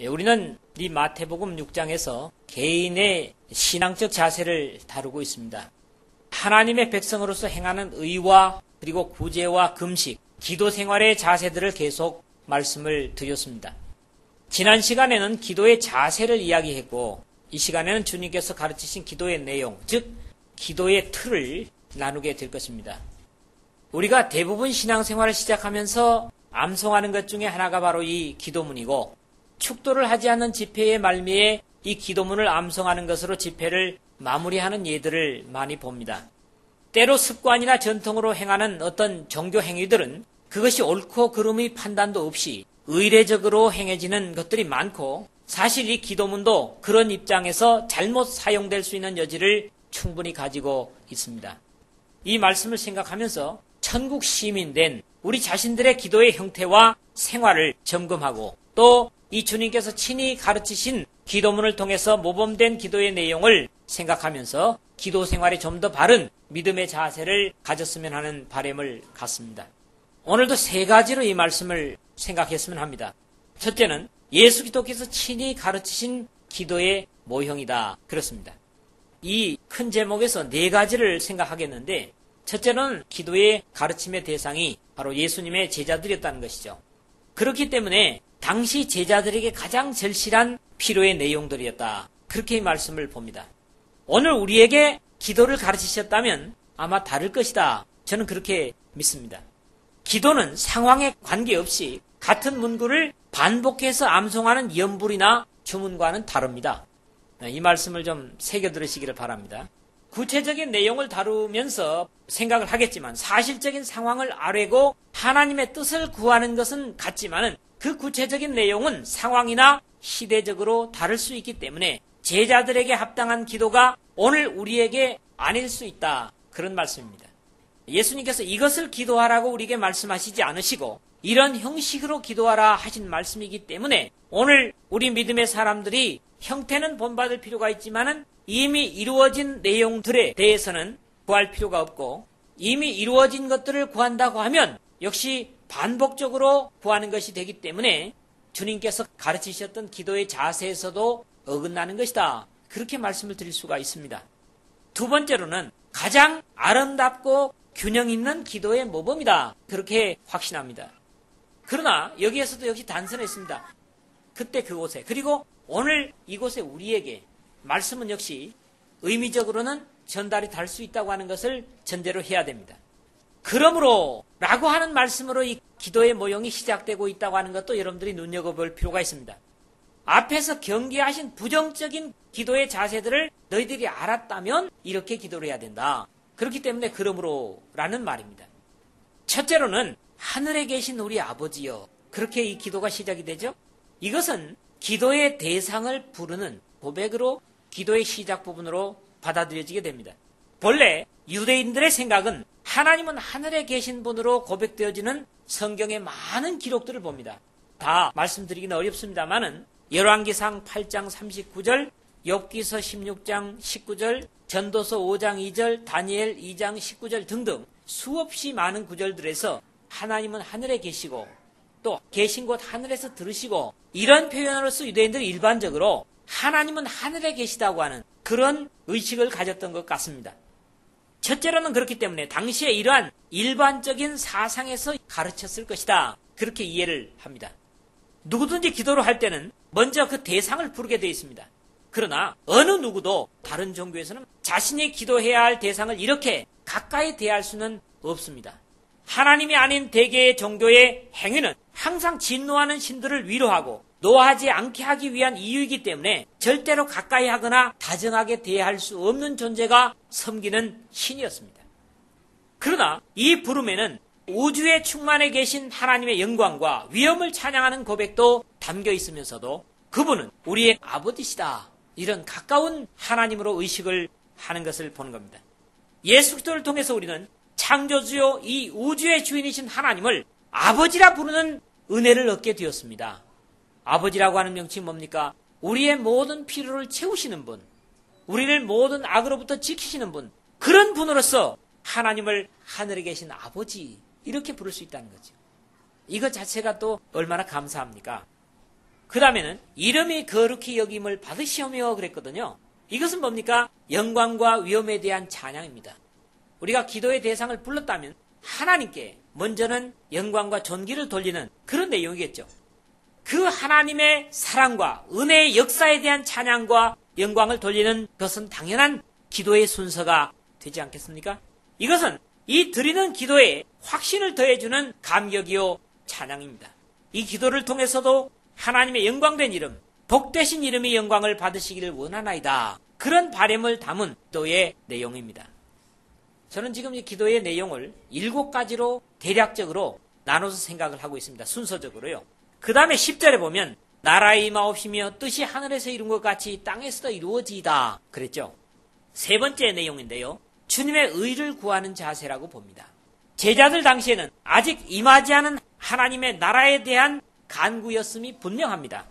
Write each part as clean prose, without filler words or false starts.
우리는 이 마태복음 6장에서 개인의 신앙적 자세를 다루고 있습니다. 하나님의 백성으로서 행하는 의와 그리고 구제와 금식, 기도 생활의 자세들을 계속 말씀을 드렸습니다. 지난 시간에는 기도의 자세를 이야기했고 이 시간에는 주님께서 가르치신 기도의 내용, 즉 기도의 틀을 나누게 될 것입니다. 우리가 대부분 신앙생활을 시작하면서 암송하는 것 중에 하나가 바로 이 기도문이고 축도를 하지 않는 집회의 말미에 이 기도문을 암송하는 것으로 집회를 마무리하는 예들을 많이 봅니다. 때로 습관이나 전통으로 행하는 어떤 종교 행위들은 그것이 옳고 그름의 판단도 없이 의례적으로 행해지는 것들이 많고 사실 이 기도문도 그런 입장에서 잘못 사용될 수 있는 여지를 충분히 가지고 있습니다. 이 말씀을 생각하면서 천국 시민된 우리 자신들의 기도의 형태와 생활을 점검하고 또 이 주님께서 친히 가르치신 기도문을 통해서 모범된 기도의 내용을 생각하면서 기도 생활에 좀 더 바른 믿음의 자세를 가졌으면 하는 바람을 갖습니다. 오늘도 세 가지로 이 말씀을 생각했으면 합니다. 첫째는 예수 기도께서 친히 가르치신 기도의 모형이다. 그렇습니다. 이 큰 제목에서 네 가지를 생각하겠는데 첫째는 기도의 가르침의 대상이 바로 예수님의 제자들이었다는 것이죠. 그렇기 때문에 당시 제자들에게 가장 절실한 필요의 내용들이었다. 그렇게 이 말씀을 봅니다. 오늘 우리에게 기도를 가르치셨다면 아마 다를 것이다. 저는 그렇게 믿습니다. 기도는 상황에 관계없이 같은 문구를 반복해서 암송하는 연불이나 주문과는 다릅니다. 이 말씀을 좀 새겨 들으시기를 바랍니다. 구체적인 내용을 다루면서 생각을 하겠지만 사실적인 상황을 아뢰고 하나님의 뜻을 구하는 것은 같지만은 그 구체적인 내용은 상황이나 시대적으로 다를 수 있기 때문에 제자들에게 합당한 기도가 오늘 우리에게 아닐 수 있다. 그런 말씀입니다. 예수님께서 이것을 기도하라고 우리에게 말씀하시지 않으시고 이런 형식으로 기도하라 하신 말씀이기 때문에 오늘 우리 믿음의 사람들이 형태는 본받을 필요가 있지만은 이미 이루어진 내용들에 대해서는 구할 필요가 없고 이미 이루어진 것들을 구한다고 하면 역시 반복적으로 구하는 것이 되기 때문에 주님께서 가르치셨던 기도의 자세에서도 어긋나는 것이다. 그렇게 말씀을 드릴 수가 있습니다. 두 번째로는 가장 아름답고 균형 있는 기도의 모범이다. 그렇게 확신합니다. 그러나 여기에서도 역시 단선했습니다. 그때 그곳에 그리고 오늘 이곳에 우리에게 말씀은 역시 의미적으로는 전달이 될 수 있다고 하는 것을 전제로 해야 됩니다. 그러므로 라고 하는 말씀으로 이 기도의 모형이 시작되고 있다고 하는 것도 여러분들이 눈여겨볼 필요가 있습니다. 앞에서 경계하신 부정적인 기도의 자세들을 너희들이 알았다면 이렇게 기도를 해야 된다. 그렇기 때문에 그러므로 라는 말입니다. 첫째로는 하늘에 계신 우리 아버지여 그렇게 이 기도가 시작이 되죠. 이것은 기도의 대상을 부르는 고백으로 기도의 시작 부분으로 받아들여지게 됩니다. 본래 유대인들의 생각은 하나님은 하늘에 계신 분으로 고백되어지는 성경의 많은 기록들을 봅니다. 다 말씀드리기는 어렵습니다만은 열왕기상 8장 39절, 욥기서 16장 19절, 전도서 5장 2절, 다니엘 2장 19절 등등 수없이 많은 구절들에서 하나님은 하늘에 계시고 또 계신 곳 하늘에서 들으시고 이런 표현으로서 유대인들이 일반적으로 하나님은 하늘에 계시다고 하는 그런 의식을 가졌던 것 같습니다. 첫째로는 그렇기 때문에 당시에 이러한 일반적인 사상에서 가르쳤을 것이다. 그렇게 이해를 합니다. 누구든지 기도를 할 때는 먼저 그 대상을 부르게 되어 있습니다. 그러나 어느 누구도 다른 종교에서는 자신이 기도해야 할 대상을 이렇게 가까이 대할 수는 없습니다. 하나님이 아닌 대개의 종교의 행위는 항상 진노하는 신들을 위로하고 노하지 않게 하기 위한 이유이기 때문에 절대로 가까이 하거나 다정하게 대할 수 없는 존재가 섬기는 신이었습니다. 그러나 이 부름에는 우주에 충만해 계신 하나님의 영광과 위엄을 찬양하는 고백도 담겨 있으면서도 그분은 우리의 아버지시다. 이런 가까운 하나님으로 의식을 하는 것을 보는 겁니다. 예수 그리스도를 통해서 우리는 창조주요 이 우주의 주인이신 하나님을 아버지라 부르는 은혜를 얻게 되었습니다. 아버지라고 하는 명칭이 뭡니까? 우리의 모든 필요를 채우시는 분, 우리를 모든 악으로부터 지키시는 분, 그런 분으로서 하나님을 하늘에 계신 아버지 이렇게 부를 수 있다는 거죠. 이것 자체가 또 얼마나 감사합니까? 그 다음에는 이름이 거룩히 여김을 받으시오며 그랬거든요. 이것은 뭡니까? 영광과 위엄에 대한 찬양입니다. 우리가 기도의 대상을 불렀다면 하나님께 먼저는 영광과 존귀를 돌리는 그런 내용이겠죠. 그 하나님의 사랑과 은혜의 역사에 대한 찬양과 영광을 돌리는 것은 당연한 기도의 순서가 되지 않겠습니까? 이것은 이 드리는 기도에 확신을 더해주는 감격이요 찬양입니다. 이 기도를 통해서도 하나님의 영광된 이름, 복되신 이름의 영광을 받으시기를 원하나이다. 그런 바람을 담은 기도의 내용입니다. 저는 지금 이 기도의 내용을 7가지로 대략적으로 나눠서 생각을 하고 있습니다. 순서적으로요. 그 다음에 10절에 보면 나라의 임하옵시며 뜻이 하늘에서 이룬 것 같이 땅에서도 이루어지이다 그랬죠. 세 번째 내용인데요. 주님의 의를 구하는 자세라고 봅니다. 제자들 당시에는 아직 임하지 않은 하나님의 나라에 대한 간구였음이 분명합니다.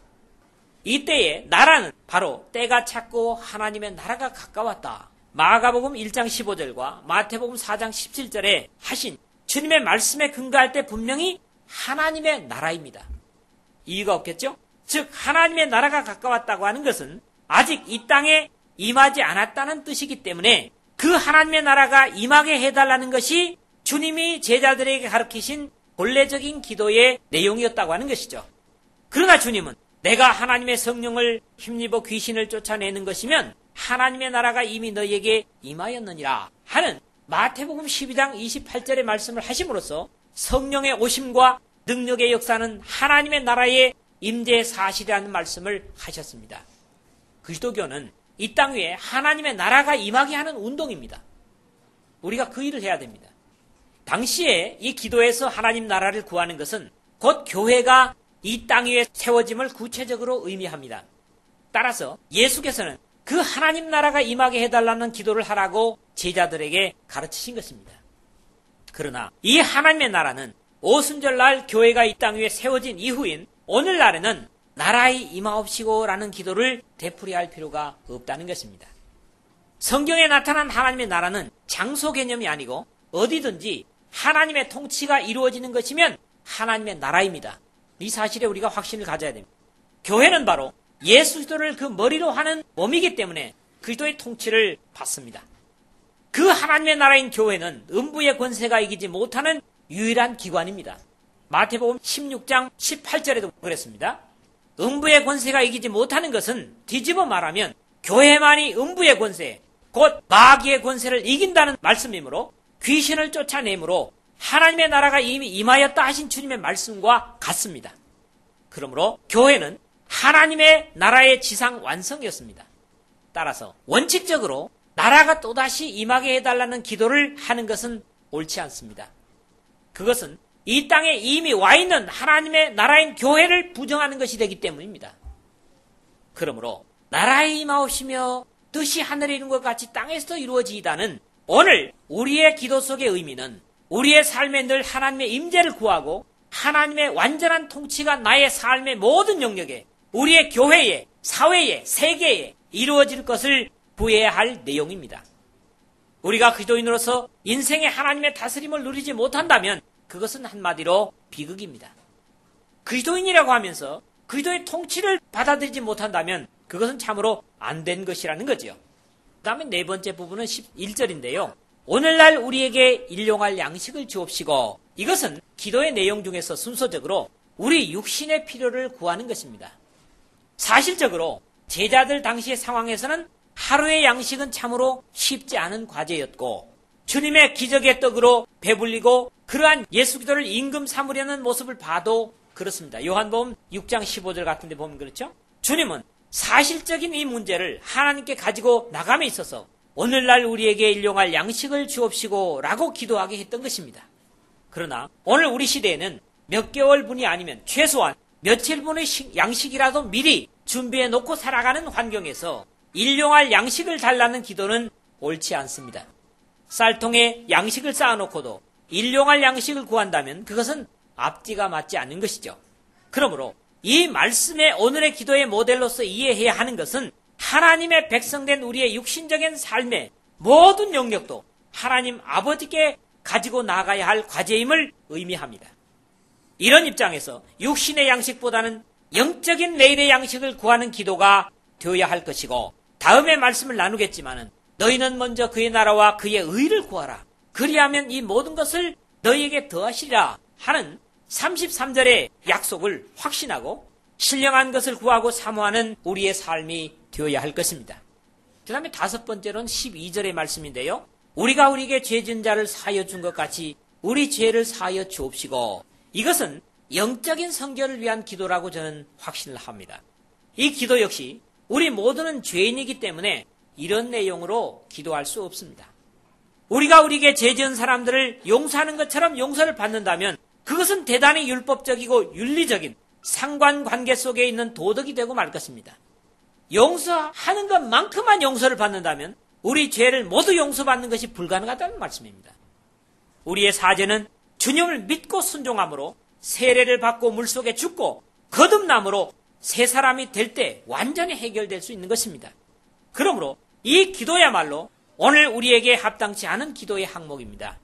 이때의 나라는 바로 때가 찼고 하나님의 나라가 가까웠다. 마가복음 1장 15절과 마태복음 4장 17절에 하신 주님의 말씀에 근거할 때 분명히 하나님의 나라입니다. 이유가 없겠죠? 즉 하나님의 나라가 가까웠다고 하는 것은 아직 이 땅에 임하지 않았다는 뜻이기 때문에 그 하나님의 나라가 임하게 해달라는 것이 주님이 제자들에게 가르치신 본래적인 기도의 내용이었다고 하는 것이죠. 그러나 주님은 내가 하나님의 성령을 힘입어 귀신을 쫓아내는 것이면 하나님의 나라가 이미 너희에게 임하였느니라 하는 마태복음 12장 28절의 말씀을 하심으로써 성령의 오심과 능력의 역사는 하나님의 나라의 임재 사실이라는 말씀을 하셨습니다. 그리스도교는 이 땅 위에 하나님의 나라가 임하게 하는 운동입니다. 우리가 그 일을 해야 됩니다. 당시에 이 기도에서 하나님 나라를 구하는 것은 곧 교회가 이 땅 위에 세워짐을 구체적으로 의미합니다. 따라서 예수께서는 그 하나님 나라가 임하게 해달라는 기도를 하라고 제자들에게 가르치신 것입니다. 그러나 이 하나님의 나라는 오순절날 교회가 이 땅 위에 세워진 이후인 오늘날에는 나라의 임하옵시고라는 기도를 되풀이할 필요가 없다는 것입니다. 성경에 나타난 하나님의 나라는 장소 개념이 아니고 어디든지 하나님의 통치가 이루어지는 것이면 하나님의 나라입니다. 이 사실에 우리가 확신을 가져야 됩니다. 교회는 바로 예수 그리스도를 그 머리로 하는 몸이기 때문에 그리스도의 통치를 받습니다. 그 하나님의 나라인 교회는 음부의 권세가 이기지 못하는 유일한 기관입니다. 마태복음 16장 18절에도 그랬습니다. 음부의 권세가 이기지 못하는 것은 뒤집어 말하면 교회만이 음부의 권세, 곧 마귀의 권세를 이긴다는 말씀이므로 귀신을 쫓아내므로 하나님의 나라가 이미 임하였다 하신 주님의 말씀과 같습니다. 그러므로 교회는 하나님의 나라의 지상 완성이었습니다. 따라서 원칙적으로 나라가 또다시 임하게 해달라는 기도를 하는 것은 옳지 않습니다. 그것은 이 땅에 이미 와 있는 하나님의 나라인 교회를 부정하는 것이 되기 때문입니다. 그러므로 나라에 임하옵시며 뜻이 하늘에 이룬 것 같이 땅에서도 이루어지이다는 오늘 우리의 기도 속의 의미는 우리의 삶에 늘 하나님의 임재를 구하고 하나님의 완전한 통치가 나의 삶의 모든 영역에 우리의 교회에, 사회에, 세계에 이루어질 것을 구해야 할 내용입니다. 우리가 기도인으로서 인생의 하나님의 다스림을 누리지 못한다면 그것은 한마디로 비극입니다. 기도인이라고 하면서 기도의 통치를 받아들이지 못한다면 그것은 참으로 안 된 것이라는 거지요. 그 다음에 네 번째 부분은 11절인데요. 오늘날 우리에게 일용할 양식을 주옵시고, 이것은 기도의 내용 중에서 순서적으로 우리 육신의 필요를 구하는 것입니다. 사실적으로 제자들 당시의 상황에서는 하루의 양식은 참으로 쉽지 않은 과제였고 주님의 기적의 떡으로 배불리고 그러한 예수 기도를 임금 삼으려는 모습을 봐도 그렇습니다. 요한복음 6장 15절 같은 데 보면 그렇죠? 주님은 사실적인 이 문제를 하나님께 가지고 나감에 있어서 오늘날 우리에게 일용할 양식을 주옵시고 라고 기도하게 했던 것입니다. 그러나 오늘 우리 시대에는 몇 개월분이 아니면 최소한 며칠분의 양식이라도 미리 준비해 놓고 살아가는 환경에서 일용할 양식을 달라는 기도는 옳지 않습니다. 쌀통에 양식을 쌓아놓고도 일용할 양식을 구한다면 그것은 앞뒤가 맞지 않는 것이죠. 그러므로 이 말씀의 오늘의 기도의 모델로서 이해해야 하는 것은 하나님의 백성된 우리의 육신적인 삶의 모든 영역도 하나님 아버지께 가지고 나가야 할 과제임을 의미합니다. 이런 입장에서 육신의 양식보다는 영적인 매일의 양식을 구하는 기도가 되어야 할 것이고, 다음에 말씀을 나누겠지만은 너희는 먼저 그의 나라와 그의 의를 구하라. 그리하면 이 모든 것을 너희에게 더하시리라 하는 33절의 약속을 확신하고 신령한 것을 구하고 사모하는 우리의 삶이 되어야 할 것입니다. 그 다음에 다섯 번째로는 12절의 말씀인데요. 우리가 우리에게 죄 지은 자를 사하여 준 것 같이 우리 죄를 사하여 주옵시고, 이것은 영적인 성결을 위한 기도라고 저는 확신을 합니다. 이 기도 역시 우리 모두는 죄인이기 때문에 이런 내용으로 기도할 수 없습니다. 우리가 우리에게 죄 지은 사람들을 용서하는 것처럼 용서를 받는다면 그것은 대단히 율법적이고 윤리적인 상관관계 속에 있는 도덕이 되고 말 것입니다. 용서하는 것만큼만 용서를 받는다면 우리 죄를 모두 용서받는 것이 불가능하다는 말씀입니다. 우리의 사죄는 주님을 믿고 순종함으로 세례를 받고 물속에 죽고 거듭남으로 새 사람이 될 때 완전히 해결될 수 있는 것입니다. 그러므로 이 기도야말로 오늘 우리에게 합당치 않은 기도의 항목입니다.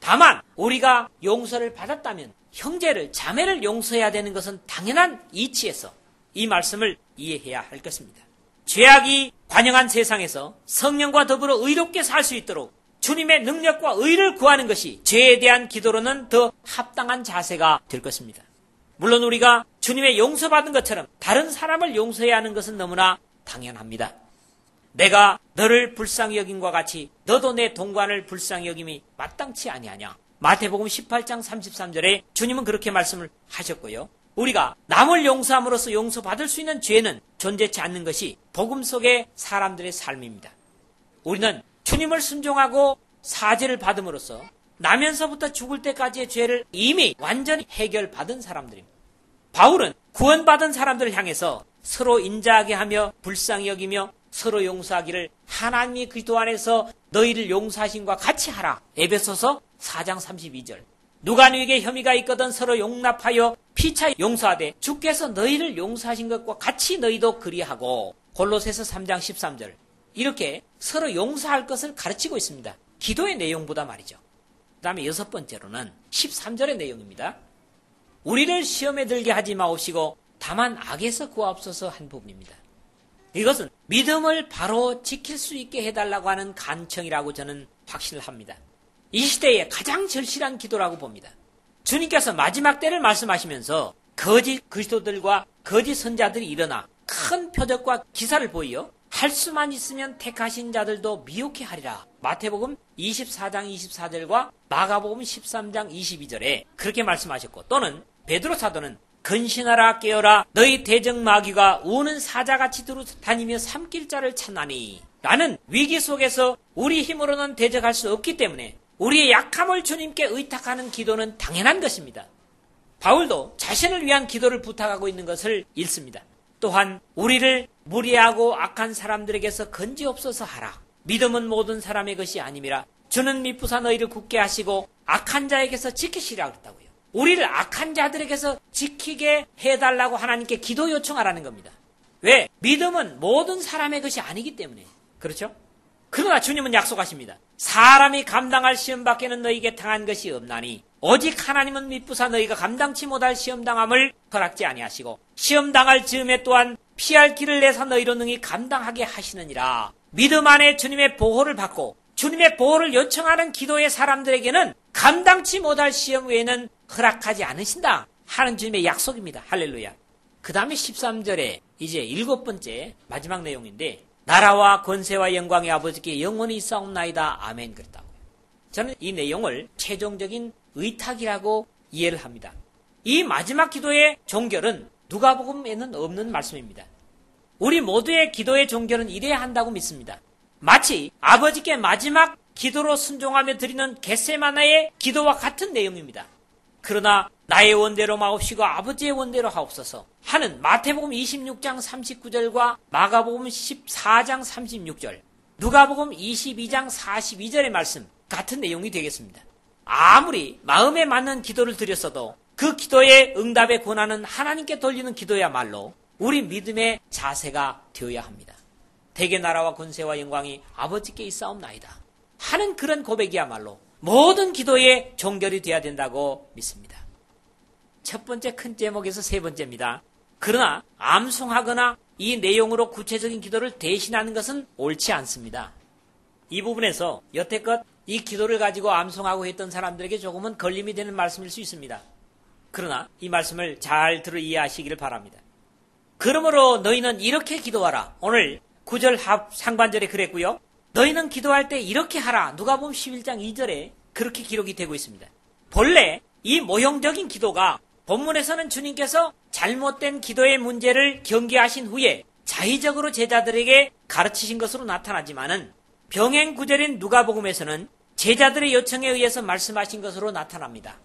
다만 우리가 용서를 받았다면 형제를 자매를 용서해야 되는 것은 당연한 이치에서 이 말씀을 이해해야 할 것입니다. 죄악이 관영한 세상에서 성령과 더불어 의롭게 살 수 있도록 주님의 능력과 의를 구하는 것이 죄에 대한 기도로는 더 합당한 자세가 될 것입니다. 물론 우리가 주님의 용서받은 것처럼 다른 사람을 용서해야 하는 것은 너무나 당연합니다. 내가 너를 불쌍히 여김과 같이 너도 내 동관을 불쌍히 여김이 마땅치 아니하냐. 마태복음 18장 33절에 주님은 그렇게 말씀을 하셨고요. 우리가 남을 용서함으로써 용서받을 수 있는 죄는 존재치 않는 것이 복음 속의 사람들의 삶입니다. 우리는 주님을 순종하고 사죄를 받음으로써 나면서부터 죽을 때까지의 죄를 이미 완전히 해결받은 사람들입니다. 바울은 구원받은 사람들을 향해서 서로 인자하게 하며 불쌍히 여기며 서로 용서하기를 하나님이 그리스도 안에서 너희를 용서하신과 같이 하라. 에베소서 4장 32절. 누가 너에게 혐의가 있거든 서로 용납하여 피차 용서하되 주께서 너희를 용서하신 것과 같이 너희도 그리하고. 골로새서 3장 13절. 이렇게 서로 용서할 것을 가르치고 있습니다. 기도의 내용보다 말이죠. 그 다음에 여섯 번째로는 13절의 내용입니다. 우리를 시험에 들게 하지 마옵시고 다만 악에서 구하옵소서 한 부분입니다. 이것은 믿음을 바로 지킬 수 있게 해달라고 하는 간청이라고 저는 확신을 합니다. 이 시대의 가장 절실한 기도라고 봅니다. 주님께서 마지막 때를 말씀하시면서 거짓 그리스도들과 거짓 선자들이 일어나 큰 표적과 기사를 보이어 할 수만 있으면 택하신 자들도 미혹해 하리라. 마태복음 24장 24절과 마가복음 13장 22절에 그렇게 말씀하셨고, 또는 베드로 사도는 근신하라 깨어라 너희 대적 마귀가 우는 사자같이 두루다니며 삼킬 자를 찾나니 라는 위기 속에서 우리 힘으로는 대적할 수 없기 때문에 우리의 약함을 주님께 의탁하는 기도는 당연한 것입니다. 바울도 자신을 위한 기도를 부탁하고 있는 것을 읽습니다. 또한 우리를 무리하고 악한 사람들에게서 건지옵소서 하라. 믿음은 모든 사람의 것이 아님이라 주는 미쁘사 너희를 굳게 하시고 악한 자에게서 지키시라 그랬다고요. 우리를 악한 자들에게서 지키게 해달라고 하나님께 기도 요청하라는 겁니다. 왜? 믿음은 모든 사람의 것이 아니기 때문에. 그렇죠? 그러나 주님은 약속하십니다. 사람이 감당할 시험 밖에는 너희에게 당한 것이 없나니 오직 하나님은 미쁘사 너희가 감당치 못할 시험당함을 허락지 아니하시고 시험당할 즈음에 또한 피할 길을 내사 너희로 능히 감당하게 하시느니라. 믿음 안에 주님의 보호를 받고 주님의 보호를 요청하는 기도의 사람들에게는 감당치 못할 시험 외에는 허락하지 않으신다 하는 주님의 약속입니다. 할렐루야. 그 다음에 13절에 이제 일곱 번째 마지막 내용인데, 나라와 권세와 영광의 아버지께 영원히 있사옵나이다. 아멘. 그랬다고요. 저는 이 내용을 최종적인 의탁이라고 이해를 합니다. 이 마지막 기도의 종결은 누가복음에는 없는 말씀입니다. 우리 모두의 기도의 종결은 이래야 한다고 믿습니다. 마치 아버지께 마지막 기도로 순종하며 드리는 겟세마나의 기도와 같은 내용입니다. 그러나 나의 원대로 마옵시고 아버지의 원대로 하옵소서 하는 마태복음 26장 39절과 마가복음 14장 36절, 누가복음 22장 42절의 말씀 같은 내용이 되겠습니다. 아무리 마음에 맞는 기도를 드렸어도 그 기도의 응답의 권한은 하나님께 돌리는 기도야말로 우리 믿음의 자세가 되어야 합니다. 대개 나라와 권세와 영광이 아버지께 있사옵나이다 하는 그런 고백이야말로 모든 기도의 종결이 되어야 된다고 믿습니다. 첫 번째 큰 제목에서 세 번째입니다. 그러나 암송하거나 이 내용으로 구체적인 기도를 대신하는 것은 옳지 않습니다. 이 부분에서 여태껏 이 기도를 가지고 암송하고 했던 사람들에게 조금은 걸림이 되는 말씀일 수 있습니다. 그러나 이 말씀을 잘 들어 이해하시기를 바랍니다. 그러므로 너희는 이렇게 기도하라. 오늘 9절 상반절에 그랬고요. 너희는 기도할 때 이렇게 하라. 누가복음 11장 2절에 그렇게 기록이 되고 있습니다. 본래 이 모형적인 기도가 본문에서는 주님께서 잘못된 기도의 문제를 경계하신 후에 자의적으로 제자들에게 가르치신 것으로 나타나지만은 병행 구절인 누가복음에서는 제자들의 요청에 의해서 말씀하신 것으로 나타납니다.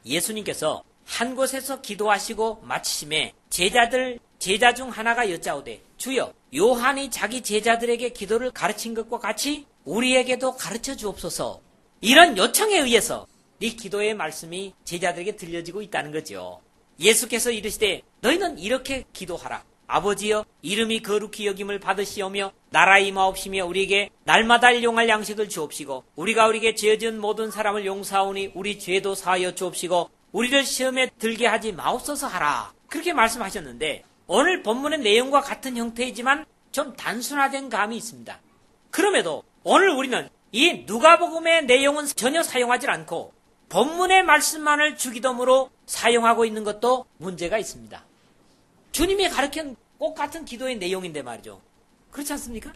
예수님께서 한 곳에서 기도하시고 마치심에 제자 중 하나가 여짜오되 주여 요한이 자기 제자들에게 기도를 가르친 것과 같이 우리에게도 가르쳐 주옵소서. 이런 요청에 의해서 이 기도의 말씀이 제자들에게 들려지고 있다는 거죠. 예수께서 이르시되 너희는 이렇게 기도하라. 아버지여 이름이 거룩히 여김을 받으시오며 나라의 임하옵시며 우리에게 날마다 일용할 양식을 주옵시고 우리가 우리에게 죄 지은 모든 사람을 용서하오니 우리 죄도 사하여 주옵시고 우리를 시험에 들게 하지 마옵소서 하라. 그렇게 말씀하셨는데 오늘 본문의 내용과 같은 형태이지만 좀 단순화된 감이 있습니다. 그럼에도 오늘 우리는 이 누가복음의 내용은 전혀 사용하지 않고 본문의 말씀만을 주기도문으로 사용하고 있는 것도 문제가 있습니다. 주님이 가르친 꼭 같은 기도의 내용인데 말이죠. 그렇지 않습니까?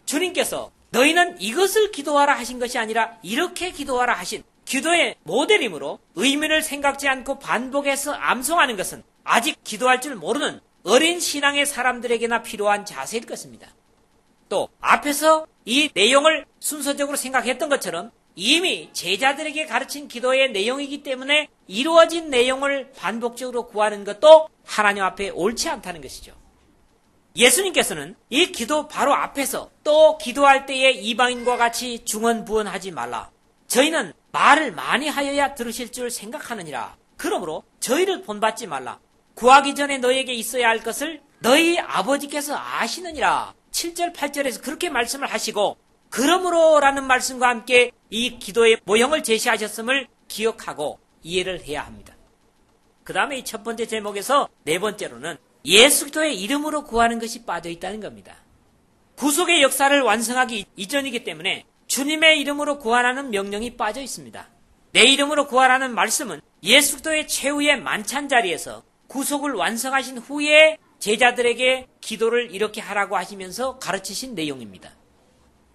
주님께서 너희는 이것을 기도하라 하신 것이 아니라 이렇게 기도하라 하신 기도의 모델이므로 의미를 생각지 않고 반복해서 암송하는 것은 아직 기도할 줄 모르는 어린 신앙의 사람들에게나 필요한 자세일 것입니다. 또 앞에서 이 내용을 순서적으로 생각했던 것처럼 이미 제자들에게 가르친 기도의 내용이기 때문에 이루어진 내용을 반복적으로 구하는 것도 하나님 앞에 옳지 않다는 것이죠. 예수님께서는 이 기도 바로 앞에서 또 기도할 때에 이방인과 같이 중언부언하지 말라. 저희는 말을 많이 하여야 들으실 줄 생각하느니라. 그러므로 저희를 본받지 말라. 구하기 전에 너희에게 있어야 할 것을 너희 아버지께서 아시느니라. 7절 8절에서 그렇게 말씀을 하시고 그러므로라는 말씀과 함께 이 기도의 모형을 제시하셨음을 기억하고 이해를 해야 합니다. 그 다음에 이 첫 번째 제목에서 네 번째로는 예수 그리스도의 이름으로 구하는 것이 빠져 있다는 겁니다. 구속의 역사를 완성하기 이전이기 때문에 주님의 이름으로 구하라는 명령이 빠져 있습니다. 내 이름으로 구하라는 말씀은 예수 그리스도의 최후의 만찬 자리에서 구속을 완성하신 후에 제자들에게 기도를 이렇게 하라고 하시면서 가르치신 내용입니다.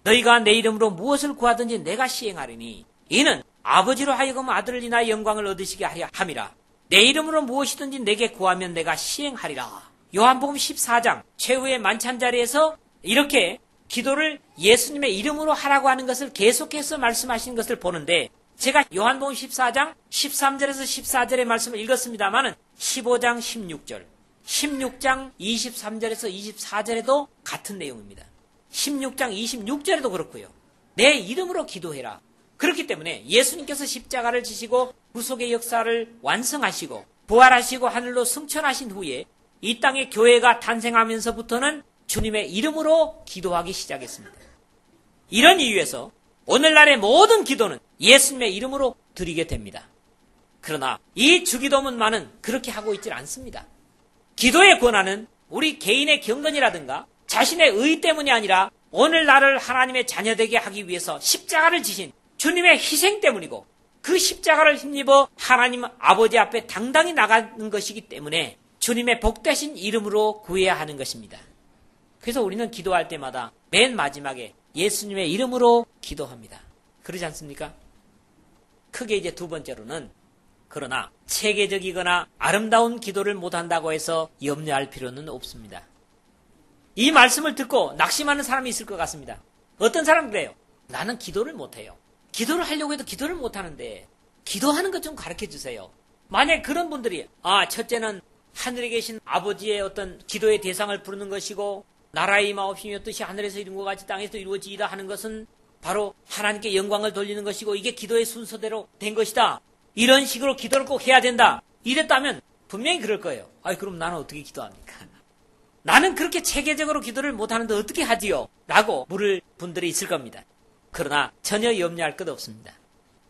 너희가 내 이름으로 무엇을 구하든지 내가 시행하리니 이는 아버지로 하여금 아들을 인하여 영광을 얻으시게 하려 함이라. 내 이름으로 무엇이든지 내게 구하면 내가 시행하리라. 요한복음 14장 최후의 만찬 자리에서 이렇게 기도를 예수님의 이름으로 하라고 하는 것을 계속해서 말씀하시는 것을 보는데 제가 요한복음 14장 13절에서 14절의 말씀을 읽었습니다마는 15장 16절, 16장 23절에서 24절에도 같은 내용입니다. 16장 26절에도 그렇고요. 내 이름으로 기도해라. 그렇기 때문에 예수님께서 십자가를 지시고 구속의 역사를 완성하시고 부활하시고 하늘로 승천하신 후에 이 땅에 교회가 탄생하면서부터는 주님의 이름으로 기도하기 시작했습니다. 이런 이유에서 오늘날의 모든 기도는 예수님의 이름으로 드리게 됩니다. 그러나 이 주기도문만은 그렇게 하고 있질 않습니다. 기도의 권한은 우리 개인의 경건이라든가 자신의 의 때문이 아니라 오늘날을 하나님의 자녀되게 하기 위해서 십자가를 지신 주님의 희생 때문이고 그 십자가를 힘입어 하나님 아버지 앞에 당당히 나가는 것이기 때문에 주님의 복되신 이름으로 구해야 하는 것입니다. 그래서 우리는 기도할 때마다 맨 마지막에 예수님의 이름으로 기도합니다. 그러지 않습니까? 크게 이제 두 번째로는 그러나 체계적이거나 아름다운 기도를 못한다고 해서 염려할 필요는 없습니다. 이 말씀을 듣고 낙심하는 사람이 있을 것 같습니다. 어떤 사람은 그래요. 나는 기도를 못해요. 기도를 하려고 해도 기도를 못하는데 기도하는 것 좀 가르쳐 주세요. 만약 그런 분들이 첫째는 하늘에 계신 아버지의 어떤 기도의 대상을 부르는 것이고 나라의 임하옵시며 뜻이 하늘에서 이룬 것 같이 땅에서 이루어지이다 하는 것은 바로 하나님께 영광을 돌리는 것이고 이게 기도의 순서대로 된 것이다. 이런 식으로 기도를 꼭 해야 된다. 이랬다면 분명히 그럴 거예요. 그럼 나는 어떻게 기도합니까? 나는 그렇게 체계적으로 기도를 못하는데 어떻게 하지요? 라고 물을 분들이 있을 겁니다. 그러나 전혀 염려할 것 없습니다.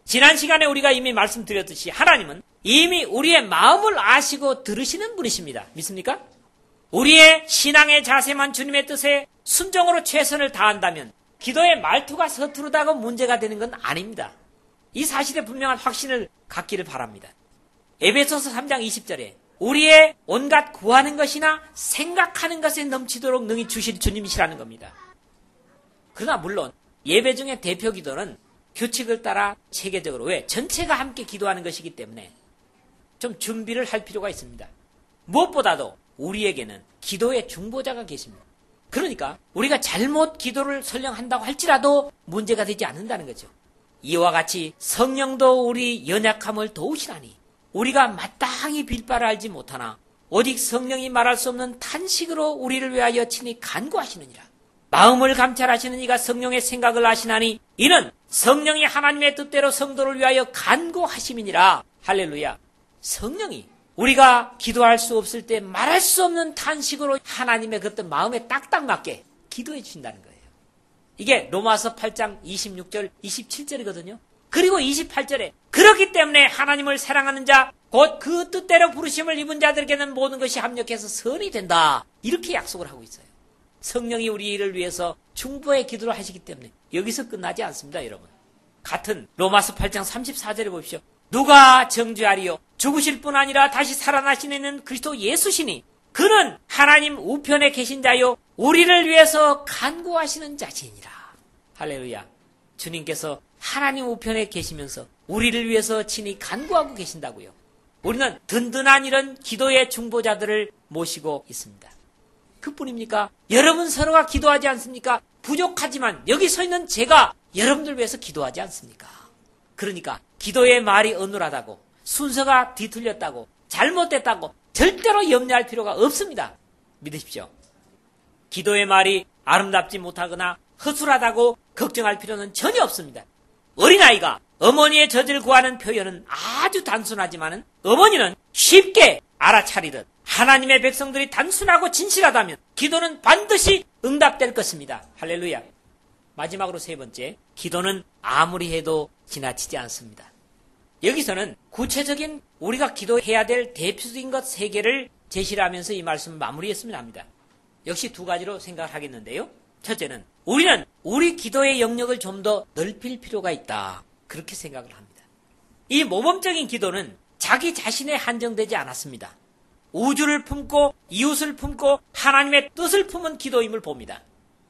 지난 시간에 우리가 이미 말씀드렸듯이 하나님은 이미 우리의 마음을 아시고 들으시는 분이십니다. 믿습니까? 우리의 신앙의 자세만 주님의 뜻에 순종으로 최선을 다한다면 기도의 말투가 서투르다고 문제가 되는 건 아닙니다. 이 사실에 분명한 확신을 갖기를 바랍니다. 에베소서 3장 20절에 우리의 온갖 구하는 것이나 생각하는 것에 넘치도록 능히 주실 주님이시라는 겁니다. 그러나 물론 예배 중에 대표 기도는 규칙을 따라 체계적으로, 왜? 전체가 함께 기도하는 것이기 때문에 좀 준비를 할 필요가 있습니다. 무엇보다도 우리에게는 기도의 중보자가 계십니다. 그러니까 우리가 잘못 기도를 설령 한다고 할지라도 문제가 되지 않는다는 거죠. 이와 같이 성령도 우리 연약함을 도우시나니 우리가 마땅히 빌 바를 알지 못하나 오직 성령이 말할 수 없는 탄식으로 우리를 위하여 친히 간구하시느니라. 마음을 감찰하시는 이가 성령의 생각을 아시나니 이는 성령이 하나님의 뜻대로 성도를 위하여 간구하심이니라. 할렐루야. 성령이 우리가 기도할 수 없을 때 말할 수 없는 탄식으로 하나님의 그 어떤 마음에 딱딱 맞게 기도해 주신다는 거예요. 이게 로마서 8장 26절 27절이거든요. 그리고 28절에 그렇기 때문에 하나님을 사랑하는 자 곧 그 뜻대로 부르심을 입은 자들에게는 모든 것이 합력해서 선이 된다. 이렇게 약속을 하고 있어요. 성령이 우리를 위해서 중보의 기도를 하시기 때문에 여기서 끝나지 않습니다, 여러분. 같은 로마서 8장 34절에 보십시오. 누가 정죄하리요? 죽으실 뿐 아니라 다시 살아나시는 그리스도 예수시니 그는 하나님 우편에 계신 자요 우리를 위해서 간구하시는 자시니라. 할렐루야. 주님께서 하나님 우편에 계시면서 우리를 위해서 친히 간구하고 계신다고요. 우리는 든든한 이런 기도의 중보자들을 모시고 있습니다. 그뿐입니까? 여러분 서로가 기도하지 않습니까? 부족하지만 여기 서 있는 제가 여러분들 위해서 기도하지 않습니까? 그러니까 기도의 말이 어눌하다고, 순서가 뒤틀렸다고, 잘못됐다고 절대로 염려할 필요가 없습니다. 믿으십시오. 기도의 말이 아름답지 못하거나 허술하다고 걱정할 필요는 전혀 없습니다. 어린아이가 어머니의 젖을 구하는 표현은 아주 단순하지만 어머니는 쉽게 알아차리듯 하나님의 백성들이 단순하고 진실하다면 기도는 반드시 응답될 것입니다. 할렐루야. 마지막으로 세 번째, 기도는 아무리 해도 지나치지 않습니다. 여기서는 구체적인 우리가 기도해야 될 대표적인 것 세 개를 제시를 하면서 이 말씀을 마무리했으면 합니다. 역시 두 가지로 생각을 하겠는데요. 첫째는 우리는 우리 기도의 영역을 좀 더 넓힐 필요가 있다. 그렇게 생각을 합니다. 이 모범적인 기도는 자기 자신에 한정되지 않았습니다. 우주를 품고 이웃을 품고 하나님의 뜻을 품은 기도임을 봅니다.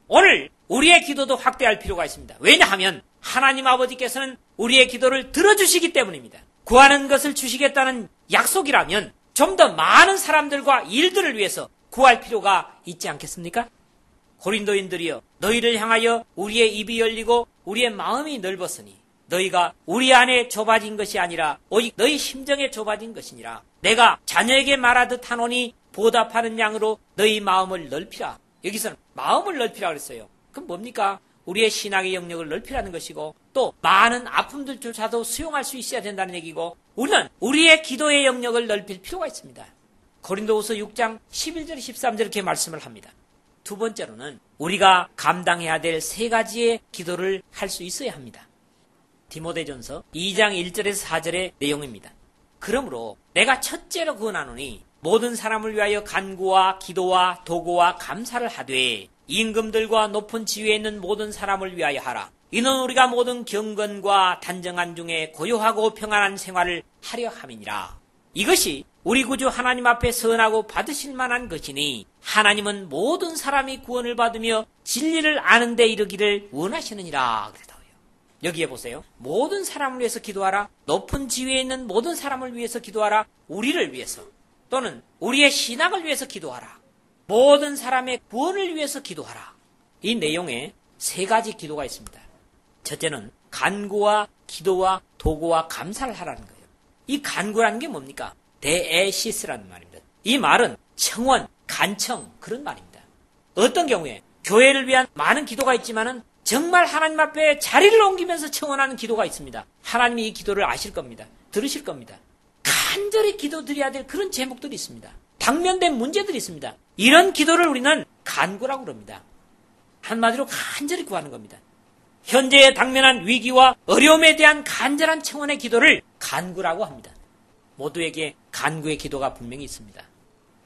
오늘 우리의 기도도 확대할 필요가 있습니다. 왜냐하면 하나님 아버지께서는 우리의 기도를 들어주시기 때문입니다. 구하는 것을 주시겠다는 약속이라면 좀 더 많은 사람들과 일들을 위해서 구할 필요가 있지 않겠습니까? 고린도인들이여 너희를 향하여 우리의 입이 열리고 우리의 마음이 넓었으니 너희가 우리 안에 좁아진 것이 아니라 오직 너희 심정에 좁아진 것이니라. 내가 자녀에게 말하듯 하노니 보답하는 양으로 너희 마음을 넓히라. 여기서는 마음을 넓히라 그랬어요. 그럼 뭡니까? 우리의 신앙의 영역을 넓히라는 것이고 또 많은 아픔들조차도 수용할 수 있어야 된다는 얘기고 우리는 우리의 기도의 영역을 넓힐 필요가 있습니다. 고린도후서 6장 11절 13절 이렇게 말씀을 합니다. 두 번째로는 우리가 감당해야 될 세 가지의 기도를 할 수 있어야 합니다. 디모데전서 2장 1절에서 4절의 내용입니다. 그러므로 내가 첫째로 구원하노니 모든 사람을 위하여 간구와 기도와 도구와 감사를 하되 임금들과 높은 지위에 있는 모든 사람을 위하여 하라. 이는 우리가 모든 경건과 단정한 중에 고요하고 평안한 생활을 하려 함이니라. 이것이 우리 구주 하나님 앞에 선하고 받으실 만한 것이니 하나님은 모든 사람이 구원을 받으며 진리를 아는 데 이르기를 원하시느니라. 그러더라고요. 여기에 보세요. 모든 사람을 위해서 기도하라. 높은 지위에 있는 모든 사람을 위해서 기도하라. 우리를 위해서 또는 우리의 신앙을 위해서 기도하라. 모든 사람의 구원을 위해서 기도하라. 이 내용에 세 가지 기도가 있습니다. 첫째는 간구와 기도와 도구와 감사를 하라는 거예요. 이 간구라는 게 뭡니까? 데에시스라는 말입니다. 이 말은 청원, 간청 그런 말입니다. 어떤 경우에 교회를 위한 많은 기도가 있지만은 정말 하나님 앞에 자리를 옮기면서 청원하는 기도가 있습니다. 하나님이 이 기도를 아실 겁니다. 들으실 겁니다. 간절히 기도드려야 될 그런 제목들이 있습니다. 당면된 문제들이 있습니다. 이런 기도를 우리는 간구라고 그럽니다. 한마디로 간절히 구하는 겁니다. 현재의 당면한 위기와 어려움에 대한 간절한 청원의 기도를 간구라고 합니다. 모두에게 간구의 기도가 분명히 있습니다.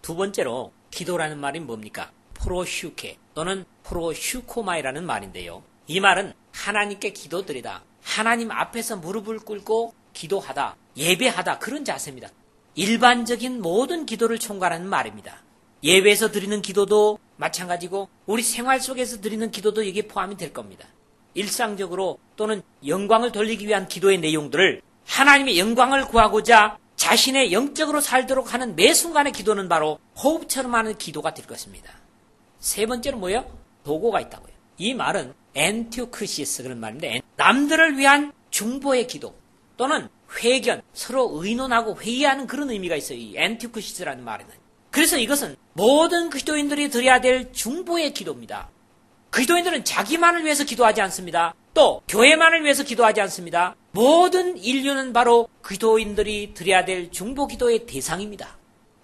두 번째로 기도라는 말이 뭡니까? 프로슈케 또는 프로슈코마이라는 말인데요. 이 말은 하나님께 기도드리다, 하나님 앞에서 무릎을 꿇고 기도하다, 예배하다, 그런 자세입니다. 일반적인 모든 기도를 총괄하는 말입니다. 예배에서 드리는 기도도 마찬가지고 우리 생활 속에서 드리는 기도도 여기에 포함이 될 겁니다. 일상적으로 또는 영광을 돌리기 위한 기도의 내용들을 하나님의 영광을 구하고자 자신의 영적으로 살도록 하는 매 순간의 기도는 바로 호흡처럼 하는 기도가 될 것입니다. 세 번째는 뭐예요? 도구가 있다고요. 이 말은 엔티오크시스 그런 말인데, 남들을 위한 중보의 기도 또는 회견, 서로 의논하고 회의하는 그런 의미가 있어요. 이 엔티오크시스라는 말에는. 그래서 이것은 모든 그리스도인들이 드려야 될 중보의 기도입니다. 그리스도인들은 자기만을 위해서 기도하지 않습니다. 또 교회만을 위해서 기도하지 않습니다. 모든 인류는 바로 그리스도인들이 드려야 될 중보 기도의 대상입니다.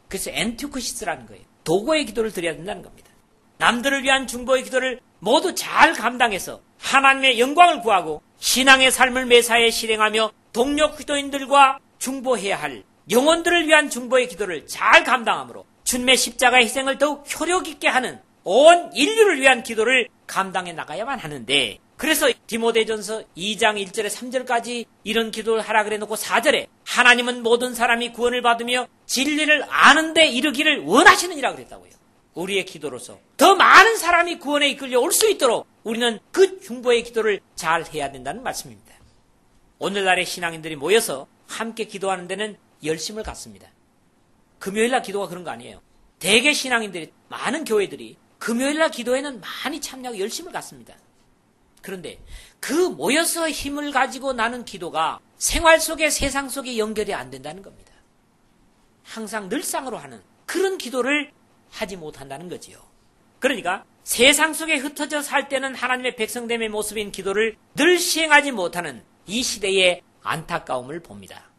그래서 엔티오크시스라는 거예요. 도구의 기도를 드려야 된다는 겁니다. 남들을 위한 중보의 기도를 모두 잘 감당해서 하나님의 영광을 구하고 신앙의 삶을 매사에 실행하며 동료 그리스도인들과 중보해야 할 영혼들을 위한 중보의 기도를 잘 감당하므로 주님의 십자가의 희생을 더욱 효력 있게 하는 온 인류를 위한 기도를 감당해 나가야만 하는데, 그래서 디모데전서 2장 1절에 3절까지 이런 기도를 하라 그래 놓고 4절에 하나님은 모든 사람이 구원을 받으며 진리를 아는 데 이르기를 원하시느니라 그랬다고요. 우리의 기도로서 더 많은 사람이 구원에 이끌려 올 수 있도록 우리는 그 중보의 기도를 잘 해야 된다는 말씀입니다. 오늘날의 신앙인들이 모여서 함께 기도하는 데는 열심을 갖습니다. 금요일날 기도가 그런 거 아니에요. 대개 신앙인들이, 많은 교회들이 금요일날 기도에는 많이 참여하고 열심을 갖습니다. 그런데 그 모여서 힘을 가지고 나는 기도가 생활 속에, 세상 속에 연결이 안 된다는 겁니다. 항상 늘상으로 하는 그런 기도를 하지 못한다는 거지요. 그러니까 세상 속에 흩어져 살 때는 하나님의 백성됨의 모습인 기도를 늘 시행하지 못하는 이 시대의 안타까움을 봅니다.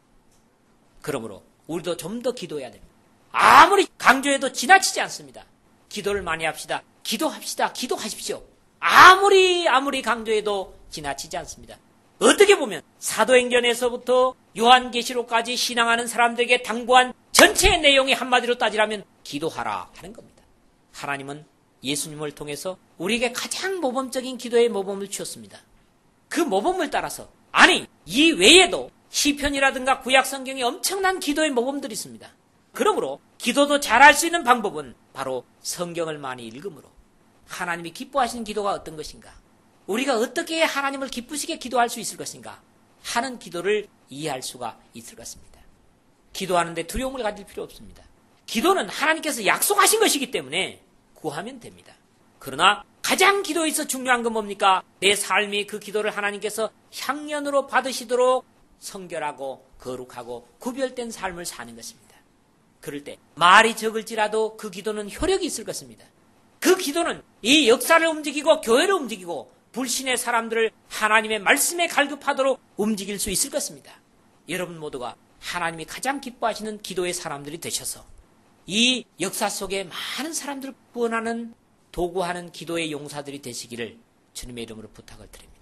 그러므로 우리도 좀 더 기도해야 됩니다. 아무리 강조해도 지나치지 않습니다. 기도를 많이 합시다. 기도합시다. 기도하십시오. 아무리 강조해도 지나치지 않습니다. 어떻게 보면 사도행전에서부터 요한계시록까지 신앙하는 사람들에게 당부한 전체의 내용이 한마디로 따지라면 기도하라 하는 겁니다. 하나님은 예수님을 통해서 우리에게 가장 모범적인 기도의 모범을 주었습니다. 그 모범을 따라서, 아니 이 외에도 시편이라든가 구약성경에 엄청난 기도의 모범들이 있습니다. 그러므로 기도도 잘할 수 있는 방법은 바로 성경을 많이 읽음으로, 하나님이 기뻐하시는 기도가 어떤 것인가, 우리가 어떻게 해야 하나님을 기쁘시게 기도할 수 있을 것인가 하는 기도를 이해할 수가 있을 것입니다. 기도하는데 두려움을 가질 필요 없습니다. 기도는 하나님께서 약속하신 것이기 때문에 구하면 됩니다. 그러나 가장 기도에서 중요한 건 뭡니까? 내 삶이 그 기도를 하나님께서 향연으로 받으시도록 성결하고 거룩하고 구별된 삶을 사는 것입니다. 그럴 때 말이 적을지라도 그 기도는 효력이 있을 것입니다. 그 기도는 이 역사를 움직이고 교회를 움직이고 불신의 사람들을 하나님의 말씀에 갈급하도록 움직일 수 있을 것입니다. 여러분 모두가 하나님이 가장 기뻐하시는 기도의 사람들이 되셔서 이 역사 속에 많은 사람들을 구원하는, 도구하는 기도의 용사들이 되시기를 주님의 이름으로 부탁을 드립니다.